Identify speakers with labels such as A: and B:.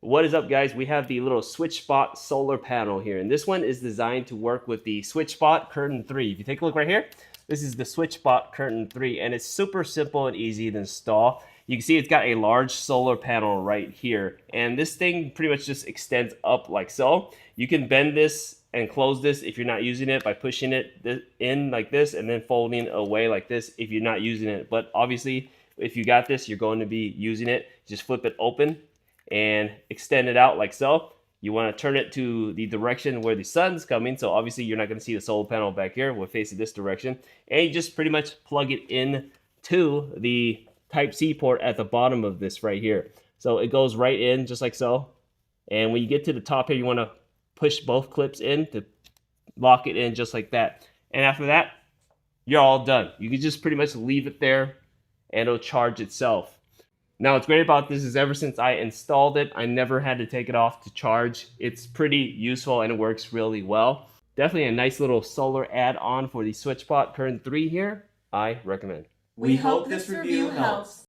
A: What is up, guys? We have the little SwitchBot solar panel here, and this one is designed to work with the SwitchBot Curtain 3. If you take a look right here, this is the SwitchBot Curtain 3, and it's super simple and easy to install. You can see it's got a large solar panel right here, and this thing pretty much just extends up like so. You can bend this and close this if you're not using it by pushing it in like this and then folding it away like this if you're not using it. But obviously, if you got this, you're going to be using it. Just flip it open and extend it out like so. You want to turn it to the direction where the sun's coming, so obviously you're not going to see the solar panel back here. We're facing this direction, and you just pretty much plug it in to the Type-C port at the bottom of this right here. So it goes right in just like so, and when you get to the top here, you want to push both clips in to lock it in just like that. And after that, you're all done. You can just pretty much leave it there and it'll charge itself. Now, what's great about this is ever since I installed it, I never had to take it off to charge. It's pretty useful and it works really well. Definitely a nice little solar add-on for the SwitchBot Curtain 3 here. I recommend.
B: We hope this review helps.